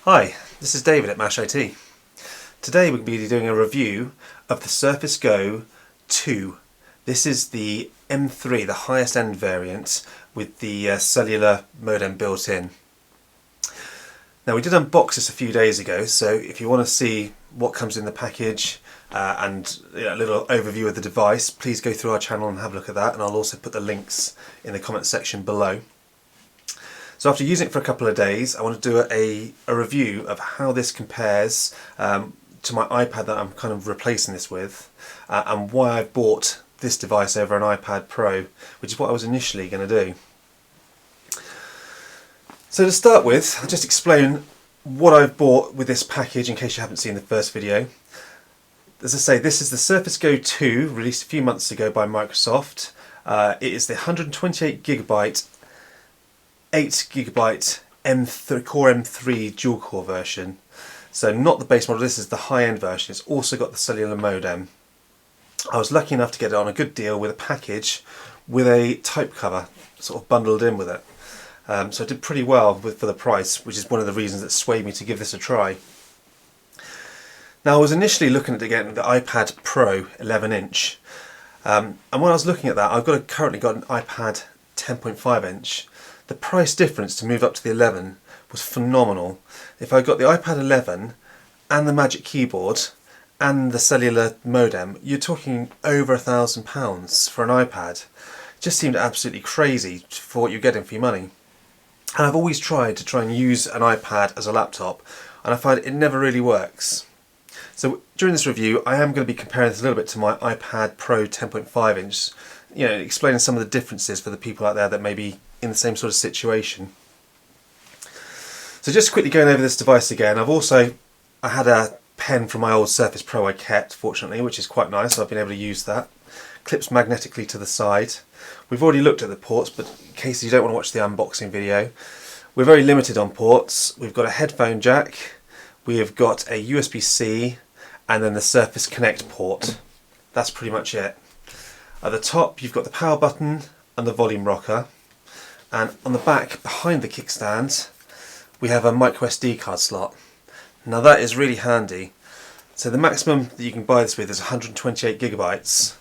Hi, this is David at MASH IT. Today we're going to be doing a review of the Surface Go 2. This is the M3, the highest end variant with the cellular modem built in. Now, we did unbox this a few days ago, so if you want to see what comes in the package and a little overview of the device, please go through our channel and have a look at that, and I'll also put the links in the comment section below. So after using it for a couple of days, I want to do a review of how this compares to my iPad that I'm kind of replacing this with, and why I bought this device over an iPad Pro, which is what I was initially going to do. So to start with, I'll just explain what I've bought with this package in case you haven't seen the first video. As I say, this is the Surface Go 2, released a few months ago by Microsoft. It is the 128GB 8GB Core M3 dual core version. So not the base model, this is the high-end version. It's also got the cellular modem. I was lucky enough to get it on a good deal with a package with a Typecover sort of bundled in with it. So I did pretty well for the price, which is one of the reasons that swayed me to give this a try. Now, I was initially looking at getting the iPad Pro 11-inch, and when I was looking at that, I've currently got an iPad 10.5-inch. The price difference to move up to the 11 was phenomenal. If I got the iPad 11 and the Magic Keyboard and the cellular modem, you're talking over £1,000 for an iPad. It just seemed absolutely crazy for what you're getting for your money. And I've always tried to use an iPad as a laptop, and I find it never really works. So during this review, I am going to be comparing this a little bit to my iPad Pro 10.5-inch, explaining some of the differences for the people out there that may be in the same sort of situation. So just quickly going over this device again, I had a pen from my old Surface Pro I kept, fortunately, which is quite nice. I've been able to use that. Clips magnetically to the side. We've already looked at the ports, but in case you don't want to watch the unboxing video, we're very limited on ports. We've got a headphone jack, we have got a USB-C, and then the Surface Connect port. That's pretty much it. At the top, you've got the power button and the volume rocker. And on the back, behind the kickstand, we have a micro SD card slot. Now that is really handy. So the maximum that you can buy this with is 128GB.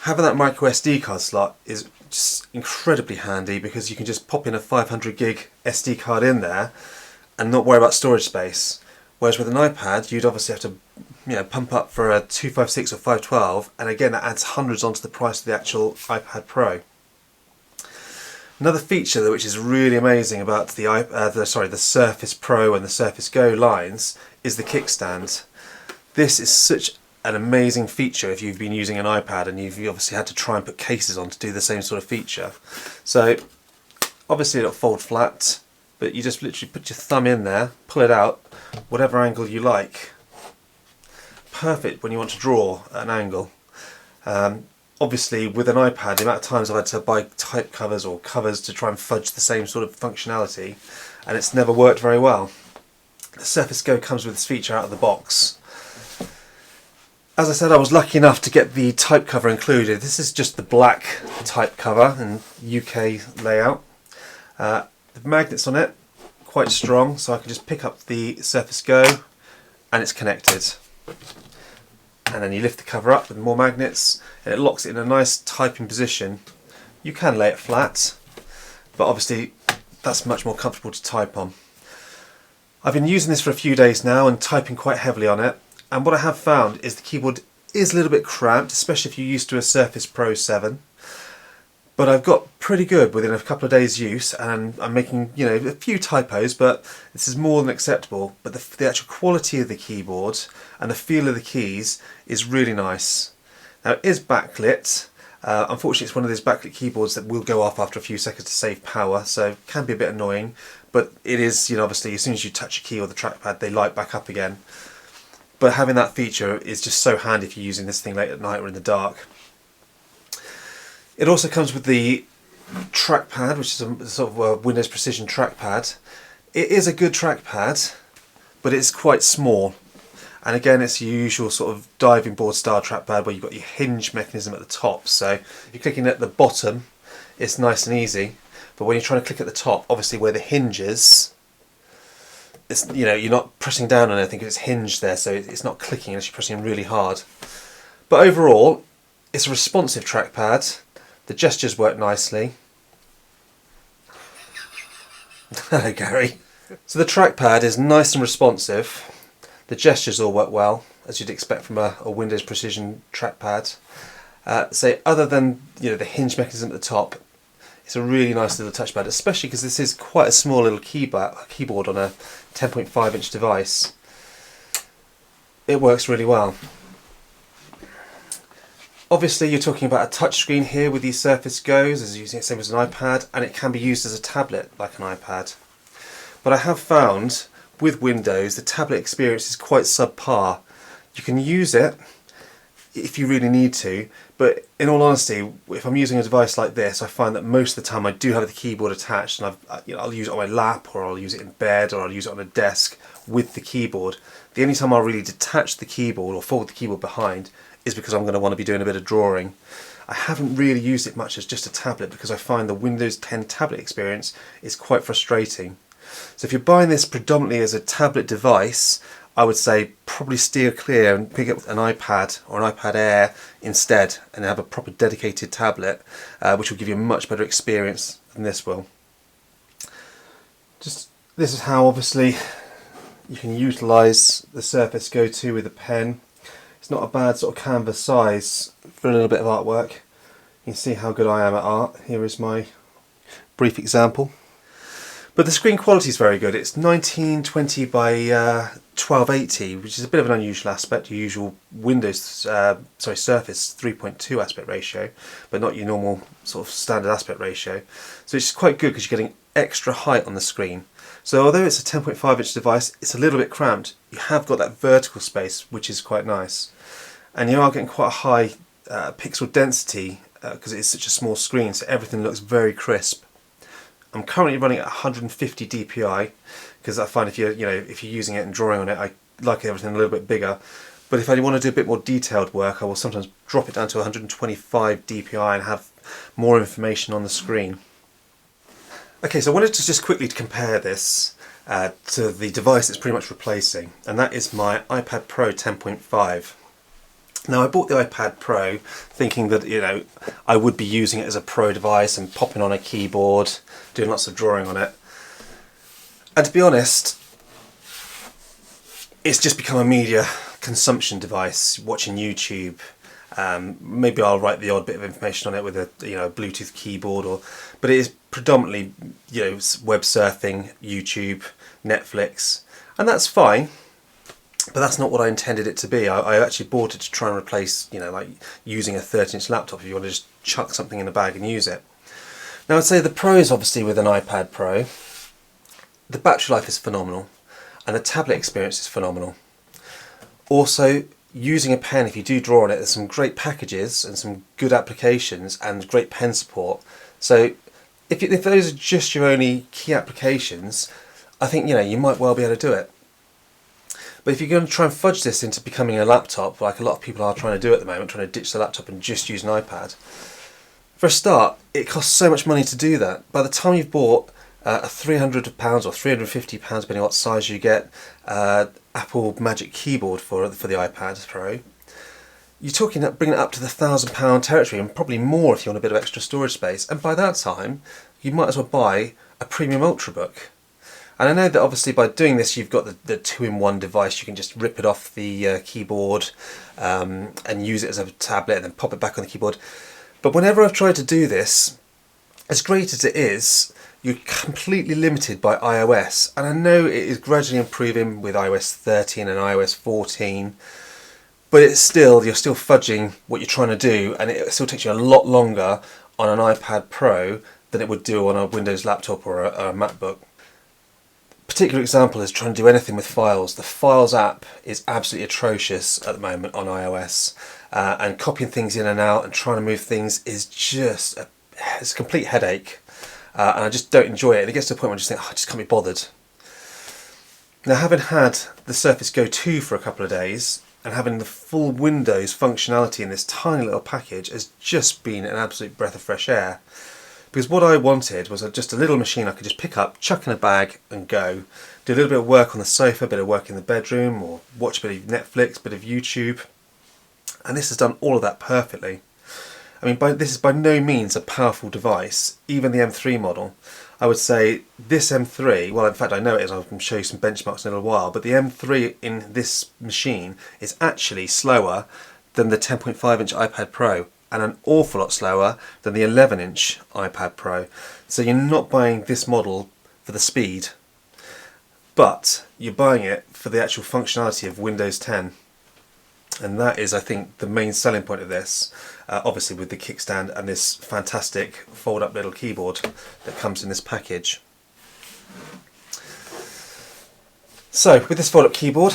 Having that micro SD card slot is just incredibly handy because you can just pop in a 500GB SD card in there and not worry about storage space. Whereas with an iPad, you'd obviously have to pump up for a 256 or 512, and again that adds hundreds onto the price of the actual iPad Pro. Another feature which is really amazing about the Surface Pro and the Surface Go lines is the kickstand. This is such an amazing feature if you've been using an iPad and you've obviously had to try and put cases on to do the same sort of feature. So obviously it'll fold flat, but you just literally put your thumb in there, pull it out, whatever angle you like. Perfect when you want to draw at an angle. Obviously, with an iPad, the amount of times I've had to buy type covers or covers to try and fudge the same sort of functionality, and it's never worked very well. The Surface Go comes with this feature out of the box. As I said, I was lucky enough to get the type cover included. This is just the black type cover and UK layout. The magnets on it, quite strong, so I can just pick up the Surface Go and it's connected. And then you lift the cover up with more magnets and it locks it in a nice typing position. You can lay it flat, but obviously that's much more comfortable to type on. I've been using this for a few days now and typing quite heavily on it, and what I have found is the keyboard is a little bit cramped, especially if you're used to a Surface Pro 7. But I've got pretty good within a couple of days use, and I'm making a few typos, but this is more than acceptable. But the actual quality of the keyboard and the feel of the keys is really nice. Now it is backlit. Unfortunately, it's one of those backlit keyboards that will go off after a few seconds to save power, so it can be a bit annoying. But it is, obviously, as soon as you touch a key or the trackpad, they light back up again. But having that feature is just so handy if you're using this thing late at night or in the dark. It also comes with the trackpad, which is a sort of a Windows Precision trackpad. It is a good trackpad, but it's quite small. And again, it's your usual sort of diving board style trackpad where you've got your hinge mechanism at the top. So if you're clicking at the bottom, it's nice and easy. But when you're trying to click at the top, obviously where the hinge is it's, you know, you're not pressing down on anything because it's hinged there, so it's not clicking unless you're pressing really hard. But overall, it's a responsive trackpad. The gestures work nicely. Hello, Gary. So the trackpad is nice and responsive. The gestures all work well, as you'd expect from a Windows Precision trackpad. So other than, you know, the hinge mechanism at the top, it's a really nice little touchpad, especially because this is quite a small little keyboard on a 10.5-inch device. It works really well. Obviously you're talking about a touchscreen here with these Surface Go's, as using it same as an iPad, and it can be used as a tablet like an iPad. But I have found with Windows the tablet experience is quite subpar. You can use it if you really need to, but in all honesty, if I'm using a device like this, I find that most of the time I do have the keyboard attached, and I'll use it on my lap, or I'll use it in bed, or I'll use it on a desk with the keyboard. The only time I'll really detach the keyboard or fold the keyboard behind is because I'm going to want to be doing a bit of drawing. I haven't really used it much as just a tablet because I find the Windows 10 tablet experience is quite frustrating. So if you're buying this predominantly as a tablet device, I would say probably steer clear and pick up an iPad or an iPad Air instead and have a proper dedicated tablet, which will give you a much better experience than this will. This is how obviously you can utilise the Surface Go 2 with a pen. It's not a bad sort of canvas size for a little bit of artwork. You can see how good I am at art. Here is my brief example. But the screen quality is very good. It's 1920 by 1280, which is a bit of an unusual aspect. Your usual Surface 3.2 aspect ratio, but not your normal sort of standard aspect ratio. So it's quite good because you're getting extra height on the screen. So although it's a 10.5-inch device, it's a little bit cramped. You have got that vertical space, which is quite nice. And you are getting quite a high pixel density because it's such a small screen, so everything looks very crisp. I'm currently running at 150 dpi because I find if you're using it and drawing on it, I like everything a little bit bigger. But if I want to do a bit more detailed work, I will sometimes drop it down to 125 dpi and have more information on the screen. Okay, so I wanted to just quickly compare this to the device it's pretty much replacing, and that is my iPad Pro 10.5. Now I bought the iPad Pro thinking that, you know, I would be using it as a pro device and popping on a keyboard, doing lots of drawing on it. And to be honest, it's just become a media consumption device, watching YouTube. Maybe I'll write the odd bit of information on it with a Bluetooth keyboard, but it is predominantly web surfing, YouTube, Netflix, and that's fine. But that's not what I intended it to be. I actually bought it to try and replace, like using a 13-inch laptop if you want to just chuck something in a bag and use it. Now I'd say the pros obviously with an iPad Pro, the battery life is phenomenal and the tablet experience is phenomenal. Also, using a pen, if you do draw on it, there's some great packages and some good applications and great pen support. So if those are just your only key applications, I think you might well be able to do it. But if you're going to try and fudge this into becoming a laptop, like a lot of people are trying to do at the moment, trying to ditch the laptop and just use an iPad, for a start, it costs so much money to do that. By the time you've bought a £300 or £350, depending on what size you get, Apple Magic Keyboard for the iPad Pro, you're talking about bringing it up to the £1,000 territory, and probably more if you want a bit of extra storage space. And by that time, you might as well buy a premium Ultrabook. And I know that obviously by doing this you've got the two-in-one device. You can just rip it off the keyboard and use it as a tablet and then pop it back on the keyboard. But whenever I've tried to do this, as great as it is, you're completely limited by iOS. And I know it is gradually improving with iOS 13 and iOS 14, but you're still fudging what you're trying to do, and it still takes you a lot longer on an iPad Pro than it would do on a Windows laptop or a MacBook. Particular example is trying to do anything with files. The Files app is absolutely atrocious at the moment on iOS, and copying things in and out and trying to move things is just it's a complete headache, and I just don't enjoy it. And it gets to a point where I just think, I just can't be bothered. Now, having had the Surface Go 2 for a couple of days and having the full Windows functionality in this tiny little package has just been an absolute breath of fresh air. Because what I wanted was just a little machine I could just pick up, chuck in a bag and go. Do a little bit of work on the sofa, a bit of work in the bedroom, or watch a bit of Netflix, a bit of YouTube. And this has done all of that perfectly. I mean, this is by no means a powerful device, even the M3 model. I would say this M3, well in fact I know it is, I can show you some benchmarks in a little while, but the M3 in this machine is actually slower than the 10.5-inch iPad Pro, and an awful lot slower than the 11-inch iPad Pro. So you're not buying this model for the speed, but you're buying it for the actual functionality of Windows 10. And that is, I think, the main selling point of this, obviously with the kickstand and this fantastic fold-up little keyboard that comes in this package. So, with this fold-up keyboard,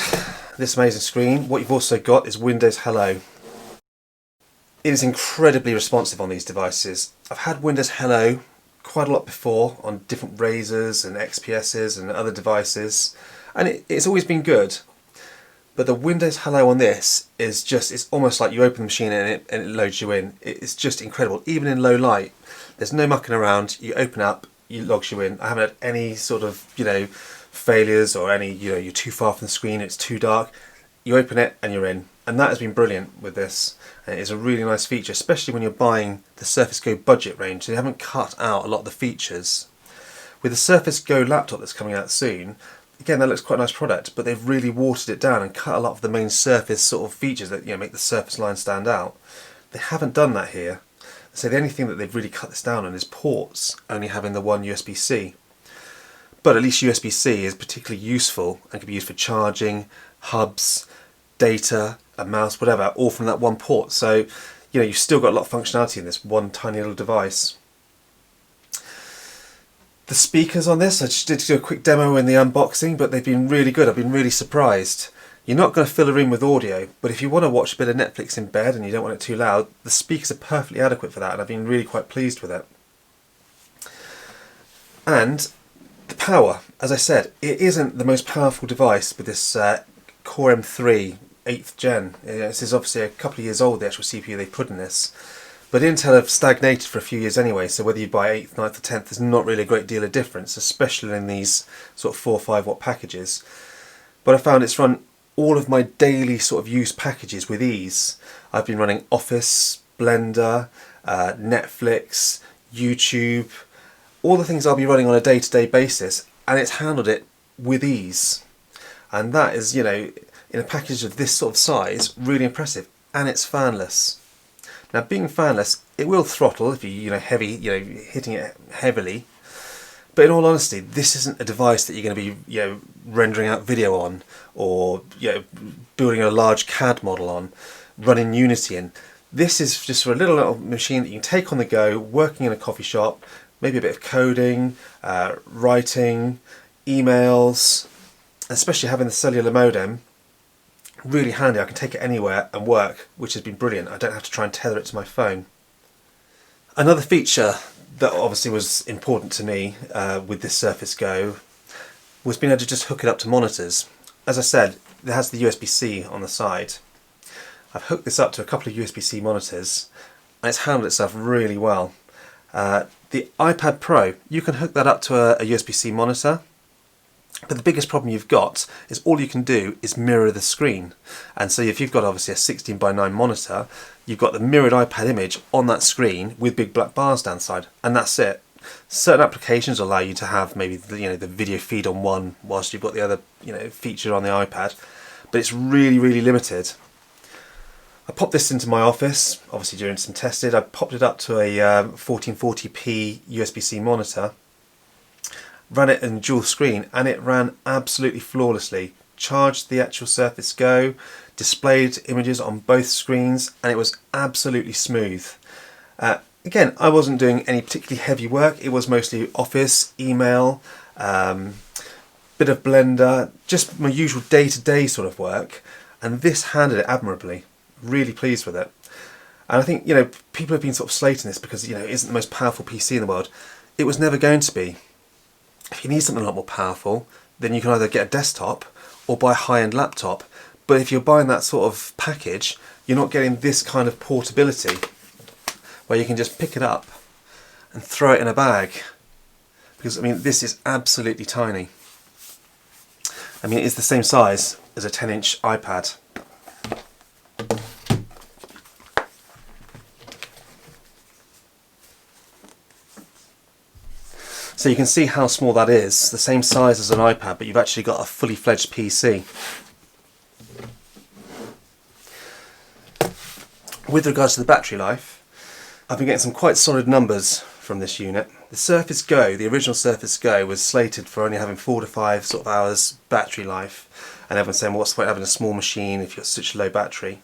this amazing screen, what you've also got is Windows Hello. It is incredibly responsive on these devices. I've had Windows Hello quite a lot before on different Razrs and XPSs and other devices, and it's always been good. But the Windows Hello on this is just, it's almost like you open the machine and it loads you in. It's just incredible. Even in low light, there's no mucking around. You open up, it logs you in. I haven't had any sort of, failures or any, you're too far from the screen, it's too dark. You open it and you're in. And that has been brilliant with this. And it is a really nice feature, especially when you're buying the Surface Go budget range. So they haven't cut out a lot of the features. With the Surface Go laptop that's coming out soon, again, that looks quite a nice product, but they've really watered it down and cut a lot of the main Surface sort of features that make the Surface line stand out. They haven't done that here. So the only thing that they've really cut this down on is ports, only having the one USB-C. But at least USB-C is particularly useful and can be used for charging, hubs, data, a mouse, whatever, all from that one port. So, you've still got a lot of functionality in this one tiny little device. The speakers on this, I just did do a quick demo in the unboxing, but they've been really good. I've been really surprised. You're not going to fill a room with audio, but if you want to watch a bit of Netflix in bed and you don't want it too loud, the speakers are perfectly adequate for that, and I've been really quite pleased with it. And the power, as I said, it isn't the most powerful device with this Core M3 8th gen. This is obviously a couple of years old, the actual CPU they put in this. But Intel have stagnated for a few years anyway, so whether you buy 8th, 9th or 10th, there's not really a great deal of difference, especially in these sort of 4 or 5 watt packages. But I found it's run all of my daily sort of use packages with ease. I've been running Office, Blender, Netflix, YouTube, all the things I'll be running on a day-to-day basis, and it's handled it with ease. And that is, in a package of this sort of size, really impressive. And it's fanless. Now, being fanless, it will throttle if hitting it heavily. But in all honesty, this isn't a device that you're going to be, rendering out video on, or building a large CAD model on, running Unity in. This is just for a little machine that you can take on the go, working in a coffee shop, maybe a bit of coding, writing, emails, especially having the cellular modem. Really handy. I can take it anywhere and work, which has been brilliant. I don't have to try and tether it to my phone. Another feature that obviously was important to me with this Surface Go was being able to just hook it up to monitors. As I said, it has the USB-C on the side. I've hooked this up to a couple of USB-C monitors and it's handled itself really well. The iPad Pro, you can hook that up to a USB-C monitor. But the biggest problem you've got is all you can do is mirror the screen. And so if you've got obviously a 16:9 monitor, you've got the mirrored iPad image on that screen with big black bars down the side, and that's it. Certain applications allow you to have maybe the video feed on one whilst you've got the other feature on the iPad, but it's really, really limited. I popped this into my office, obviously doing some tested. I popped it up to a 1440p USB-C monitor, ran it in dual screen, and it ran absolutely flawlessly. Charged the actual Surface Go, displayed images on both screens, and it was absolutely smooth. Again, I wasn't doing any particularly heavy work. It was mostly Office, email, bit of Blender, just my usual day-to-day sort of work, and this handled it admirably. Really pleased with it. And I think people have been sort of slating this because it isn't the most powerful PC in the world. It was never going to be. If you need something a lot more powerful, then you can either get a desktop or buy a high-end laptop. But if you're buying that sort of package, you're not getting this kind of portability where you can just pick it up and throw it in a bag, because I mean this is absolutely tiny. I mean, it's the same size as a 10-inch iPad. So you can see how small that is, the same size as an iPad, but you've actually got a fully fledged PC. With regards to the battery life, I've been getting some quite solid numbers from this unit. The Surface Go, the original Surface Go, was slated for only having 4 to 5 sort of hours battery life, and everyone's saying, well, what's the point of having a small machine if you've got such a low battery?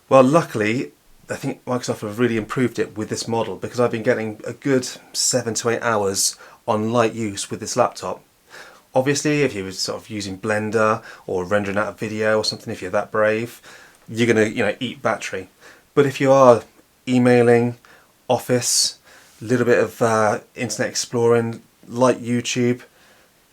Well, luckily, I think Microsoft have really improved it with this model, because I've been getting a good 7 to 8 hours on light use with this laptop. Obviously, if you were sort of using Blender or rendering out a video or something, if you're that brave, you're going to eat battery. But if you are emailing, Office, a little bit of internet exploring, like YouTube,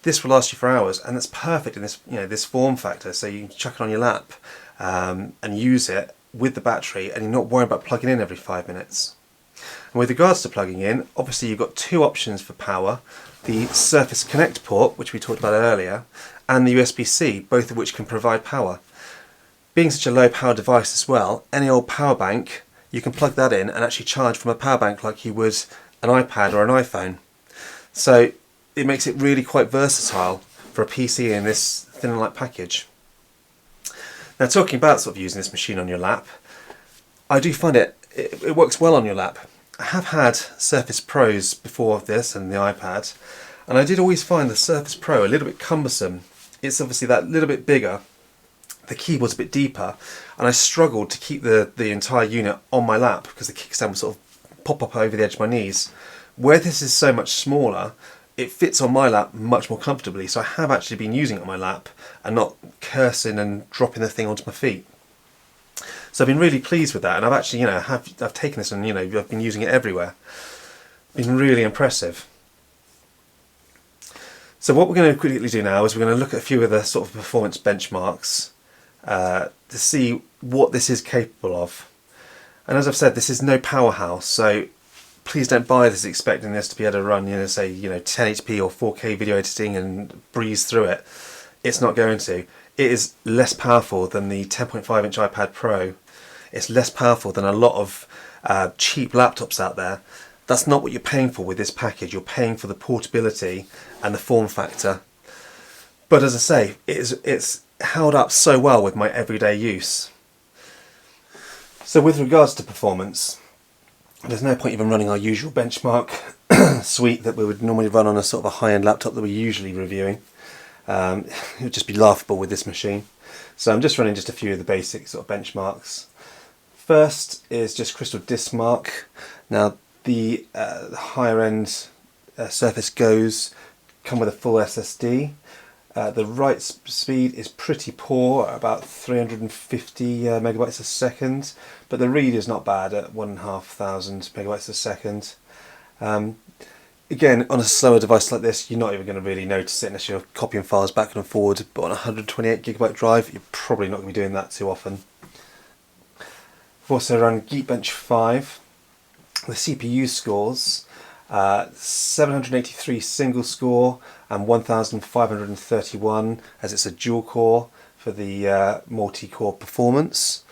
this will last you for hours, and that's perfect in this this form factor. So you can chuck it on your lap and use it with the battery, and you're not worrying about plugging in every 5 minutes. And with regards to plugging in, obviously you've got two options for power: the Surface Connect port, which we talked about earlier, and the USB-C, both of which can provide power. Being such a low power device as well, any old power bank, you can plug that in and actually charge from a power bank like you would an iPad or an iPhone. So it makes it really quite versatile for a PC in this thin and light package. Now, talking about sort of using this machine on your lap, I do find it works well on your lap. I have had Surface Pros before this and the iPad, and I did always find the Surface Pro a little bit cumbersome. It's obviously that little bit bigger, the keyboard's a bit deeper, and I struggled to keep the entire unit on my lap because the kickstand would sort of pop up over the edge of my knees. Where this is so much smaller, it fits on my lap much more comfortably, so I have actually been using it on my lap and not cursing and dropping the thing onto my feet. So I've been really pleased with that, and I've actually, I've taken this and, I've been using it everywhere. Been really impressive. So what we're going to quickly do now is we're going to look at a few of the sort of performance benchmarks to see what this is capable of. And as I've said, this is no powerhouse, so please don't buy this expecting this to be able to run, say 1080p or 4K video editing and breeze through it. It's not going to. It is less powerful than the 10.5-inch iPad Pro. It's less powerful than a lot of cheap laptops out there. That's not what you're paying for with this package. You're paying for the portability and the form factor. But as I say, it's held up so well with my everyday use. So with regards to performance, there's no point even running our usual benchmark suite that we would normally run on a sort of a high-end laptop that we're usually reviewing. It would just be laughable with this machine. So I'm just running just a few of the basic sort of benchmarks. First is just Crystal Disk Mark. Now the higher end Surface Go's come with a full SSD. The write speed is pretty poor, about 350 megabytes a second, but the read is not bad at 1,500 megabytes a second. Again, on a slower device like this, you're not even going to really notice it unless you're copying files back and forward, but on a 128 gigabyte drive, you're probably not going to be doing that too often. I've also run Geekbench 5. The CPU scores, 783 single score and 1531 as it's a dual core for the multi-core performance.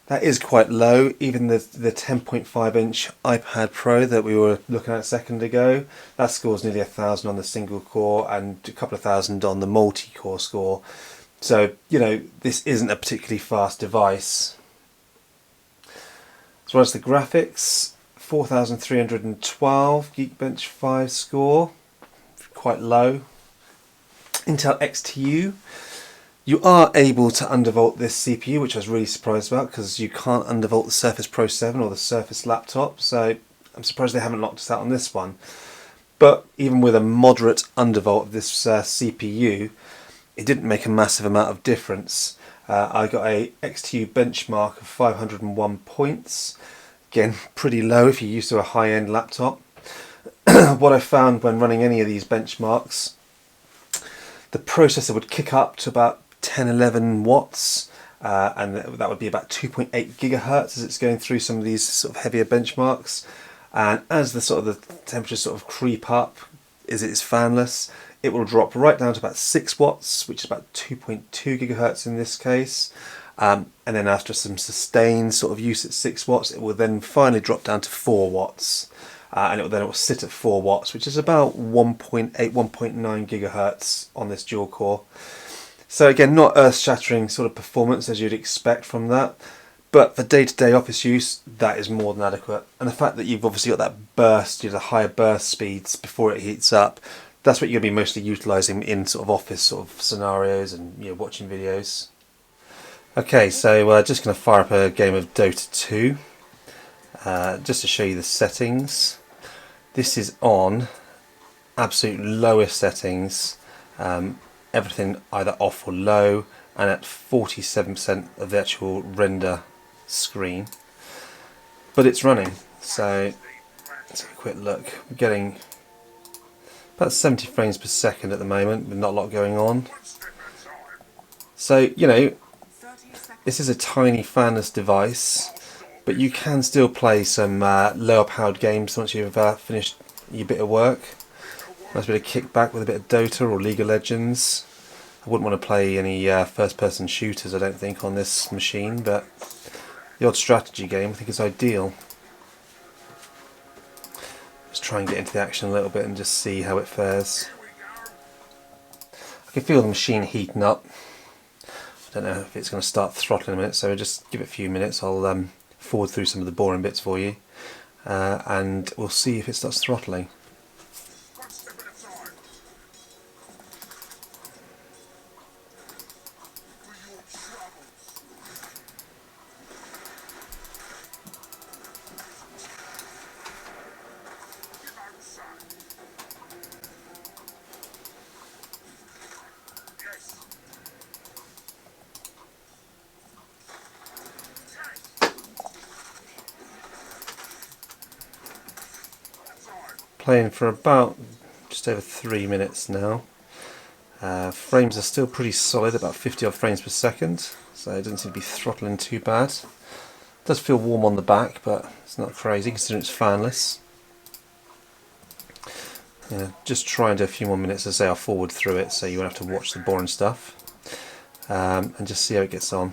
That is quite low. Even the 10.5-inch iPad Pro that we were looking at a second ago, that scores nearly 1,000 on the single core and a couple of thousand on the multi-core score. So, this isn't a particularly fast device. As well as the graphics, 4,312 Geekbench 5 score, quite low. Intel XTU, you are able to undervolt this CPU, which I was really surprised about because you can't undervolt the Surface Pro 7 or the Surface laptop, so I'm surprised they haven't locked us out on this one. But even with a moderate undervolt of this CPU, it didn't make a massive amount of difference. I got a XTU benchmark of 501 points. Again, pretty low if you're used to a high-end laptop. What I found when running any of these benchmarks, the processor would kick up to about 10-11 watts, and that would be about 2.8 gigahertz as it's going through some of these sort of heavier benchmarks. and as the temperatures sort of creep up, as it's fanless, it will drop right down to about 6 watts, which is about 2.2 gigahertz in this case. And then after some sustained sort of use at 6 watts, it will then finally drop down to 4 watts. And it will sit at 4 watts, which is about 1.8, 1.9 gigahertz on this dual core. So again, not earth-shattering sort of performance as you'd expect from that, but for day-to-day office use, that is more than adequate. And the fact that you've obviously got that burst, the higher burst speeds before it heats up, that's what you're going to be mostly utilising in sort of office sort of scenarios and watching videos. Okay, so we're just going to fire up a game of Dota 2, just to show you the settings. This is on absolute lowest settings, everything either off or low, and at 47% of the actual render screen. But it's running, so let's have a quick look. We're getting about 70 frames per second at the moment, with not a lot going on. So, this is a tiny fanless device, but you can still play some lower powered games once you've finished your bit of work. Nice bit of kickback with a bit of Dota or League of Legends. I wouldn't want to play any first person shooters, I don't think, on this machine, but the odd strategy game I think is ideal. Let's try and get into the action a little bit and just see how it fares. I can feel the machine heating up. I don't know if it's going to start throttling in a minute, so just give it a few minutes. I'll forward through some of the boring bits for you, and we'll see if it starts throttling. Playing for about just over 3 minutes now. Frames are still pretty solid, about 50 odd frames per second, so it doesn't seem to be throttling too bad. It does feel warm on the back, but it's not crazy considering it's fanless. Just try and do a few more minutes. As I say, I'll forward through it so you won't have to watch the boring stuff, and just see how it gets on.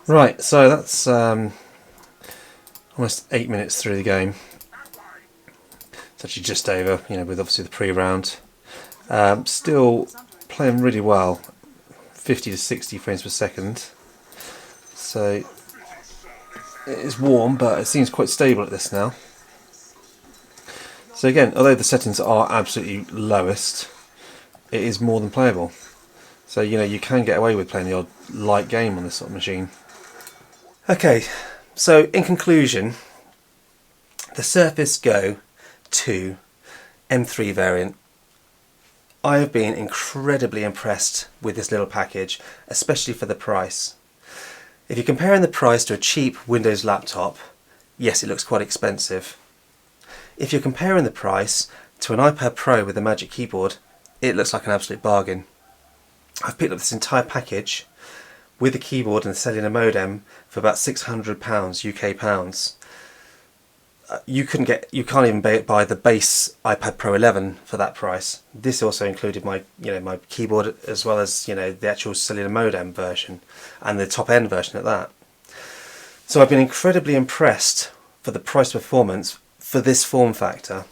Right, so that's almost 8 minutes through the game. It's actually just over, with obviously the pre-round. Still playing really well, 50 to 60 frames per second. So it is warm, but it seems quite stable at this now. So again, although the settings are absolutely lowest, it is more than playable. So you can get away with playing the odd light game on this sort of machine. Okay, so in conclusion, the Surface Go 2 M3 variant, I have been incredibly impressed with this little package, especially for the price. If you're comparing the price to a cheap Windows laptop, yes, it looks quite expensive. If you're comparing the price to an iPad Pro with a Magic Keyboard, it looks like an absolute bargain. I've picked up this entire package with the keyboard and the cellular modem for about £600 UK pounds. You can't even buy the base iPad Pro 11 for that price. This also included my my keyboard, as well as the actual cellular modem version and the top end version at that. So I've been incredibly impressed for the price performance for this form factor.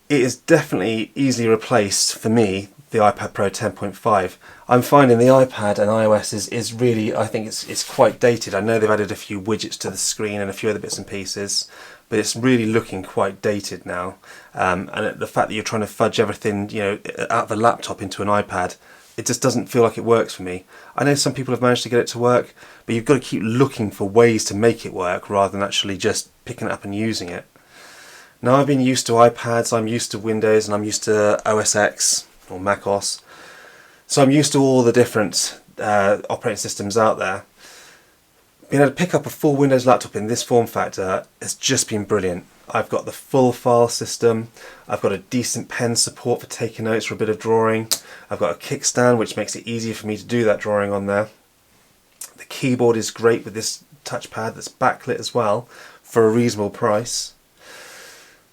It is definitely easily replaced for me the iPad Pro 10.5. I'm finding the iPad and iOS is really, I think it's quite dated. I know they've added a few widgets to the screen and a few other bits and pieces, but it's really looking quite dated now. And the fact that you're trying to fudge everything out of a laptop into an iPad it just doesn't feel like it works for me. I know some people have managed to get it to work, but you've got to keep looking for ways to make it work rather than actually just picking it up and using it. Now, I've been used to iPads, I'm used to Windows, and I'm used to OS X or Mac OS. So I'm used to all the different operating systems out there. Being able to pick up a full Windows laptop in this form factor has just been brilliant. I've got the full file system, I've got a decent pen support for taking notes or a bit of drawing, I've got a kickstand which makes it easier for me to do that drawing on there. The keyboard is great with this touchpad that's backlit as well for a reasonable price.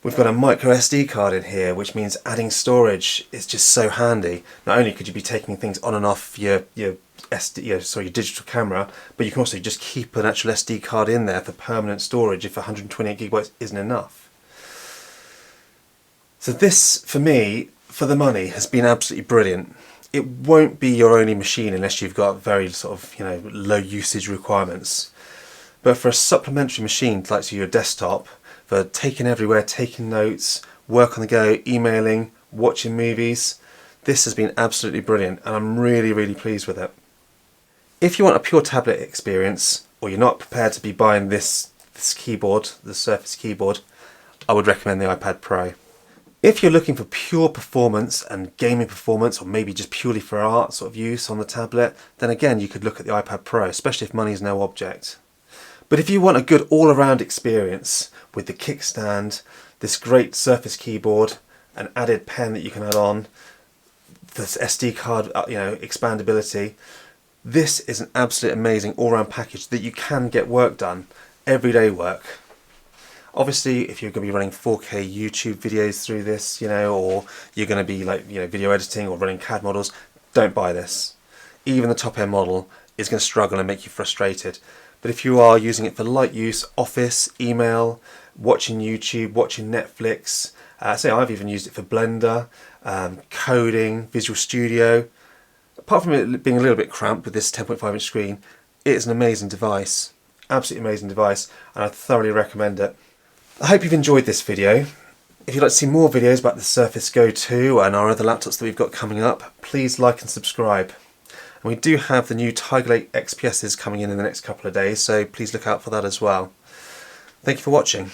We've got a micro SD card in here, which means adding storage is just so handy. Not only could you be taking things on and off your digital camera, but you can also just keep an actual SD card in there for permanent storage if 128 gigabytes isn't enough. So this, for me, for the money, has been absolutely brilliant. It won't be your only machine unless you've got very sort of low usage requirements. But for a supplementary machine like your desktop, for taking everywhere, taking notes, work on the go, emailing, watching movies, this has been absolutely brilliant and I'm really, really pleased with it. If you want a pure tablet experience, or you're not prepared to be buying this keyboard, the Surface keyboard, I would recommend the iPad Pro. If you're looking for pure performance and gaming performance, or maybe just purely for art sort of use on the tablet, then again you could look at the iPad Pro, especially if money is no object. But if you want a good all-around experience with the kickstand, this great Surface keyboard, an added pen that you can add on, this SD card expandability, this is an absolutely amazing all-round package that you can get work done, everyday work. Obviously, if you're going to be running 4K YouTube videos through this, or you're going to be video editing or running CAD models, don't buy this. Even the top-end model is going to struggle and make you frustrated. But if you are using it for light use, office, email, watching YouTube, watching Netflix, I've even used it for Blender, coding, Visual Studio. Apart from it being a little bit cramped with this 10.5 inch screen, it is an amazing device. Absolutely amazing device, and I thoroughly recommend it. I hope you've enjoyed this video. If you'd like to see more videos about the Surface Go 2 and our other laptops that we've got coming up, please like and subscribe. And we do have the new Tiger Lake XPSs coming in the next couple of days, so please look out for that as well. Thank you for watching.